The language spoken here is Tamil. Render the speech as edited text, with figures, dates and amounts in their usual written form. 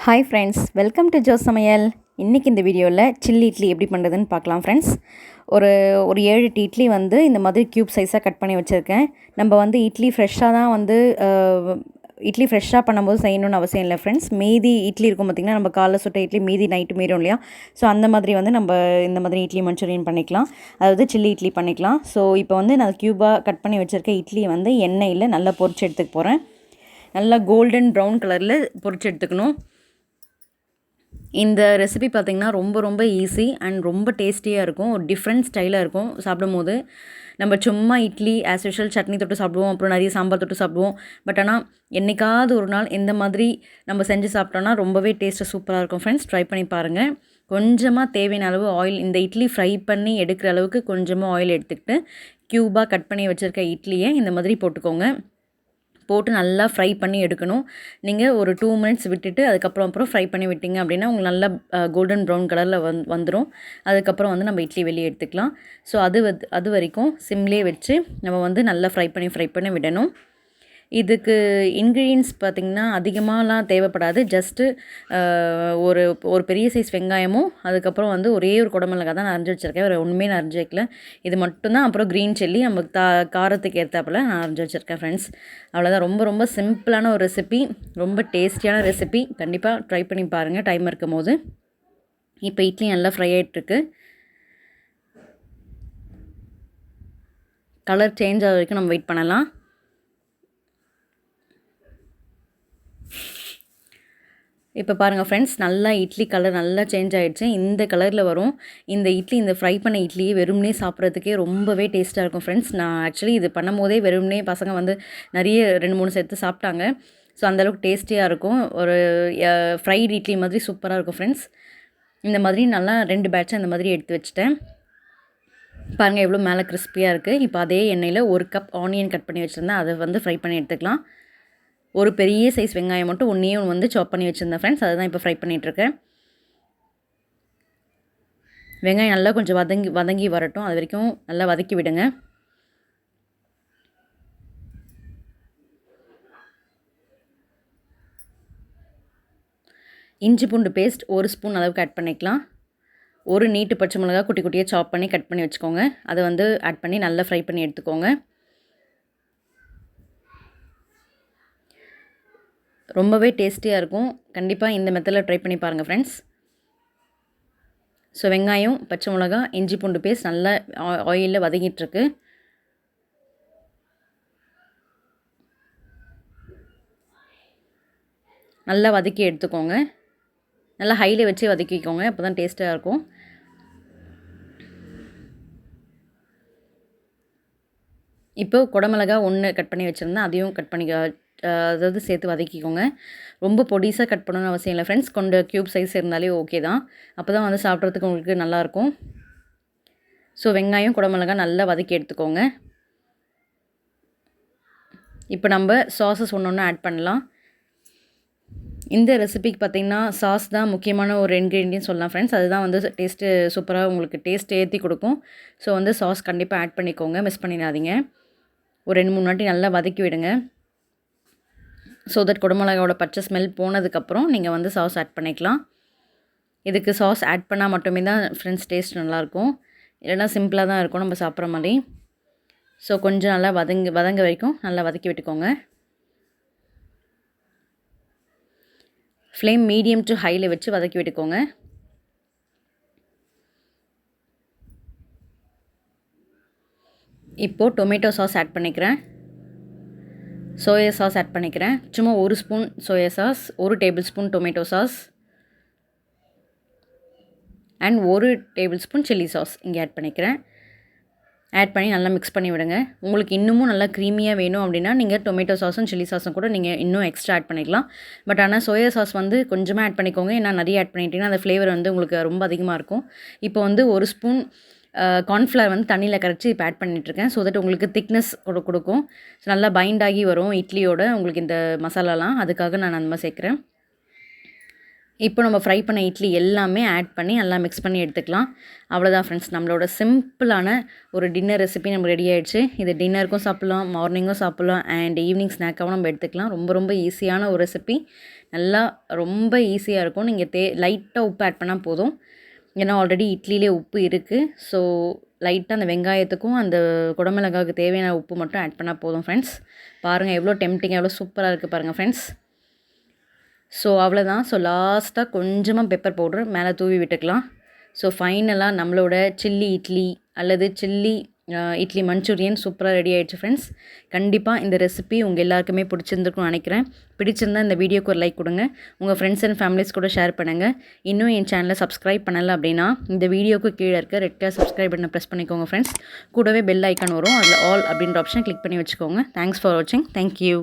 Hi friends, welcome to Jo's சமையல். இன்றைக்கி இந்த வீடியோவில் சில்லி இட்லி எப்படி பண்ணுறதுன்னு பார்க்கலாம் ஃப்ரெண்ட்ஸ். ஒரு ஒரு 7 இட்லி இந்த மாதிரி க்யூப் சைஸாக கட் பண்ணி வச்சுருக்கேன். நம்ம இட்லி ஃப்ரெஷ்ஷாக தான் இட்லி ஃப்ரெஷ்ஷாக பண்ணும்போது செய்யணும்னு அவசியம் இல்லை ஃப்ரெண்ட்ஸ். மீதி இட்லி இருக்கும் பார்த்திங்கன்னா, நம்ம காலைல சுட்ட இட்லி மீதி நைட்டு மீறும் இல்லையா? ஸோ அந்த மாதிரி நம்ம இந்த மாதிரி இட்லி மஞ்சூரியன் பண்ணிக்கலாம், அதாவது சில்லி இட்லி பண்ணிக்கலாம். ஸோ இப்போ நான் க்யூபாக கட் பண்ணி வச்சுருக்க இட்லியை எண்ணெயில் நல்லா பொரிச்சு எடுத்துக்க போகிறேன். நல்லா கோல்டன் ப்ரௌன் கலரில் பொரிச்சு எடுத்துக்கணும். இந்த ரெசிபி பார்த்திங்கன்னா ரொம்ப ரொம்ப ஈஸி அண்ட் ரொம்ப டேஸ்டியாக இருக்கும். ஒரு டிஃப்ரெண்ட் ஸ்டைலாக இருக்கும் சாப்பிடும்போது. நம்ம சும்மா இட்லி ஆஸ் யூஷுவல் சட்னி தொட்டு சாப்பிடுவோம், அப்புறம் நிறைய சாம்பார் தொட்டு சாப்பிடுவோம். பட் ஆனால் என்றைக்காவது ஒரு நாள் இந்த மாதிரி நம்ம செஞ்சு சாப்பிட்டோன்னா ரொம்பவே டேஸ்ட்டு சூப்பராக இருக்கும் ஃப்ரெண்ட்ஸ். ட்ரை பண்ணி பாருங்கள். கொஞ்சமாக தேவையான அளவு ஆயில், இந்த இட்லி ஃப்ரை பண்ணி எடுக்கிற அளவுக்கு கொஞ்சமாக ஆயில் எடுத்துக்கிட்டு க்யூபாக கட் பண்ணி வச்சுருக்க இட்லியை இந்த மாதிரி போட்டுக்கோங்க. போட்டு நல்லா ஃப்ரை பண்ணி எடுக்கணும். நீங்கள் ஒரு 2 மினிட்ஸ் விட்டுட்டு அதுக்கப்புறம் ஃப்ரை பண்ணி விட்டிங்க அப்படின்னா உங்களுக்கு நல்லா கோல்டன் ப்ரௌன் கலரில் வந்துடும். அதுக்கப்புறம் நம்ம இட்லி வெளியே எடுத்துக்கலாம். ஸோ அது வரைக்கும் சிம்லேயே வச்சு நம்ம நல்லா ஃப்ரை பண்ணி விடணும். இதுக்கு இன்க்ரீடியன்ஸ் பார்த்திங்கன்னா அதிகமாகலாம் தேவைப்படாது. ஜஸ்ட்டு ஒரு ஒரு பெரிய சைஸ் வெங்காயமும், அதுக்கப்புறம் ஒரே ஒரு குடமிளகாய் தான் நான் அரைஞ்சி வச்சுருக்கேன். வேறு ஒன்றுமே நான் அரைஞ்சி வைக்கல. இது மட்டும்தான். அப்புறம் க்ரீன் சில்லி நமக்கு காரத்துக்கு ஏற்றாப்புல நான் அரைஞ்சி வச்சுருக்கேன் ஃப்ரெண்ட்ஸ். அவ்வளோதான். ரொம்ப ரொம்ப சிம்பிளான ஒரு ரெசிபி, ரொம்ப டேஸ்டியான ரெசிபி. கண்டிப்பாக ட்ரை பண்ணி பாருங்கள் டைம் இருக்கும் போது. இப்போ இட்லி நல்லா ஃப்ரை ஆகிட்டுருக்கு. கலர் சேஞ்ச் ஆகிற வரைக்கும் நம்ம வெயிட் பண்ணலாம். இப்போ பாருங்கள் ஃப்ரெண்ட்ஸ், நல்லா இட்லி கலர் நல்லா சேஞ்ச் ஆகிடுச்சு. இந்த கலரில் வரும். இந்த இட்லி, இந்த ஃப்ரை பண்ண இட்லியை வெறும்னே சாப்பிட்றதுக்கே ரொம்பவே டேஸ்ட்டாக இருக்கும் ஃப்ரெண்ட்ஸ். நான் ஆக்சுவலி இது பண்ணும்போதே வெறும்னே பசங்க நிறைய 2-3 சேர்த்து சாப்பிட்டாங்க. ஸோ அந்தளவுக்கு டேஸ்டியாக இருக்கும். ஒரு ஃப்ரைட் இட்லி மாதிரி சூப்பராக இருக்கும் ஃப்ரெண்ட்ஸ். இந்த மாதிரி நல்லா 2 பேட்சாக இந்த மாதிரி எடுத்து வச்சுட்டேன். பாருங்கள் எவ்வளோ மேலே கிறிஸ்பியாக இருக்குது. இப்போ அதே எண்ணெயில் 1 கப் ஆனியன் கட் பண்ணி வச்சுருந்தேன், அதை ஃப்ரை பண்ணி எடுத்துக்கலாம். ஒரு பெரிய சைஸ் வெங்காயம் மட்டும் ஒன்றே ஒன்று சாப் பண்ணி வச்சுருந்தேன் ஃப்ரெண்ட்ஸ். அதை தான் இப்போ ஃப்ரை பண்ணிகிட்ருக்கேன். வெங்காயம் நல்லா கொஞ்சம் வதங்கி வரட்டும். அது வரைக்கும் நல்லா வதக்கி விடுங்க. இஞ்சி பூண்டு பேஸ்ட் 1 ஸ்பூன் அளவுக்கு ஆட் பண்ணிக்கலாம். ஒரு நீட்டு பச்சை மிளகா குட்டி குட்டியாக சாப் பண்ணி கட் பண்ணி வச்சுக்கோங்க. அதை ஆட் பண்ணி நல்லா ஃப்ரை பண்ணி எடுத்துக்கோங்க. ரொம்பவே டேஸ்டியாக இருக்கும். கண்டிப்பாக இந்த மெத்தடில் ட்ரை பண்ணி பாருங்கள் ஃப்ரெண்ட்ஸ். ஸோ வெங்காயம், பச்சை மிளகா, இஞ்சி பூண்டு பேஸ்ட் நல்லா ஆயிலில் வதங்கிட்டுருக்கு. நல்லா வதக்கி எடுத்துக்கோங்க. நல்லா ஹையில் வச்சு வதக்கிக்கோங்க, அப்போ தான் டேஸ்ட்டாக இருக்கும். இப்போ குடமிளகா 1 கட் பண்ணி வச்சுருந்தேன், அதையும் கட் பண்ணி அதாவது சேர்த்து வதக்கிக்கோங்க. ரொம்ப பொடிசாக கட் பண்ணணும்னு அவசியம் இல்லை ஃப்ரெண்ட்ஸ். கொஞ்சம் க்யூப் சைஸ் இருந்தாலே ஓகே தான். அப்போ தான் சாப்பிட்றதுக்கு உங்களுக்கு நல்லாயிருக்கும். ஸோ வெங்காயம், குடமிளகா நல்லா வதக்கி எடுத்துக்கோங்க. இப்போ நம்ம சாஸஸ் ஒன்று ஆட் பண்ணலாம். இந்த ரெசிபிக்கு பார்த்திங்கன்னா சாஸ் தான் முக்கியமான ஒரு இன்க்ரீடியன்ட் சொல்லலாம் ஃப்ரெண்ட்ஸ். அதுதான் டேஸ்ட்டு சூப்பராக உங்களுக்கு டேஸ்ட் ஏற்றி கொடுக்கும். ஸோ சாஸ் கண்டிப்பாக ஆட் பண்ணிக்கோங்க, மிஸ் பண்ணிடாதீங்க. ஒரு 2-3 வாட்டி நல்லா வதக்கி விடுங்க. ஸோ தட் குடமிளகாவோட பச்சை ஸ்மெல் போனதுக்கப்புறம் நீங்கள் சாஸ் ஆட் பண்ணிக்கலாம். இதுக்கு சாஸ் ஆட் பண்ணால் மட்டுமே தான் ஃப்ரெண்ட்ஸ் டேஸ்ட் நல்லாயிருக்கும். இல்லைனா சிம்பிளாக தான் இருக்கும் நம்ம சாப்பிட்ற மாதிரி. ஸோ கொஞ்சம் நல்லா வதங்க வரைக்கும் நல்லா வதக்கி விட்டுக்கோங்க. ஃப்ளேம் மீடியம் டு ஹையில் வச்சு வதக்கி விட்டுக்கோங்க. இப்போது டொமேட்டோ சாஸ் ஆட் பண்ணிக்கிறேன். சோயா சாஸ் ஆட் பண்ணிக்கிறேன். சும்மா 1 spoon soya sauce, 1 table spoon tomato sauce and 1 table spoon chilli sauce இங்கே ஆட் பண்ணிக்கிறேன். ஆட் பண்ணி நல்லா மிக்ஸ் பண்ணி விடுங்க. உங்களுக்கு இன்னமும் நல்லா க்ரீமியாக வேணும் அப்படின்னா நீங்கள் டொமேட்டோ சாஸும் சில்லி சாஸும் கூட நீங்கள் இன்னும் எக்ஸ்ட்ரா ஆட் பண்ணிக்கலாம். பட் ஆனால் சோயா சாஸ் கொஞ்சமாக ஆட் பண்ணிக்கோங்க. ஏன்னா நிறைய ஆட் பண்ணிட்டீங்கன்னா அந்த ஃப்ளேவர் உங்களுக்கு ரொம்ப அதிகமாக இருக்கும். இப்போ 1 ஸ்பூன் கார்ன்ஃப்ளவர் தண்ணியில் கரைச்சி இப்போ ஆட் பண்ணிகிட்ருக்கேன். ஸோ தட் உங்களுக்கு திக்னஸ் கொடுக்கும். ஸோ நல்லா பைண்ட் ஆகி வரும் இட்லியோட உங்களுக்கு இந்த மசாலாலாம். அதுக்காக நான் அந்த மாதிரி சேர்க்குறேன். இப்போ நம்ம ஃப்ரை பண்ண இட்லி எல்லாமே ஆட் பண்ணி நல்லா மிக்ஸ் பண்ணி எடுத்துக்கலாம். அவ்வளோதான் ஃப்ரெண்ட்ஸ், நம்மளோட சிம்பிளான ஒரு டின்னர் ரெசிபி நமக்கு ரெடி ஆகிடுச்சு. இது டின்னருக்கும் சாப்பிட்லாம், மார்னிங்கும் சாப்பிட்லாம், அண்ட் ஈவினிங் ஸ்நாக்காகவும் நம்ம எடுத்துக்கலாம். ரொம்ப ரொம்ப ஈஸியான ஒரு ரெசிபி. நல்லா ரொம்ப ஈஸியாக இருக்கும். நீங்கள் லைட்டாக உப்பு ஆட் பண்ணால் போதும். ஏன்னா ஆல்ரெடி இட்லியிலே உப்பு இருக்குது. ஸோ லைட்டாக அந்த வெங்காயத்துக்கும் அந்த குடமிளகாவுக்கு தேவையான உப்பு மட்டும் ஆட் பண்ணால் போதும் ஃப்ரெண்ட்ஸ். பாருங்கள் எவ்வளோ டெம்ப்டிங்காக எவ்வளோ சூப்பராக இருக்குது பாருங்கள் ஃப்ரெண்ட்ஸ். ஸோ அவ்வளோதான். ஸோ லாஸ்ட்டாக கொஞ்சமாக பெப்பர் பவுடர் மேலே தூவி விட்டுக்கலாம். ஸோ ஃபைனலாக நம்மளோட சில்லி இட்லி அல்லது சில்லி இட்லி மஞ்சூரியன் சூப்பராக ரெடி ஆகிடுச்சு ஃப்ரெண்ட்ஸ். கண்டிப்பாக இந்த ரெசிபி உங்கள் எல்லாருக்குமே பிடிச்சிருந்துருக்குன்னு நினைக்கிறேன். பிடிச்சிருந்தால் இந்த வீடியோக்கு ஒரு லைக் கொடுங்க. உங்கள் ஃப்ரெண்ட்ஸ் அண்ட் ஃபேமிலிஸ் கூட ஷேர் பண்ணுங்கள். இன்னும் என் சேனலை சப்ஸ்கிரைப் பண்ணலை அப்படின்னா இந்த வீடியோக்கு கீழே இருக்க ரெட் கலர் சப்ஸ்கிரைப் பட்டனை ப்ரெஸ் பண்ணிக்கோங்க ஃப்ரெண்ட்ஸ். கூடவே பெல் ஐக்கான் வரும், அதில் ஆல் அப்படின்ற ஆப்ஷன் கிளிக் பண்ணி வச்சுக்கோங்க. தேங்க்ஸ் ஃபார் வாட்சிங். தேங்க்யூ.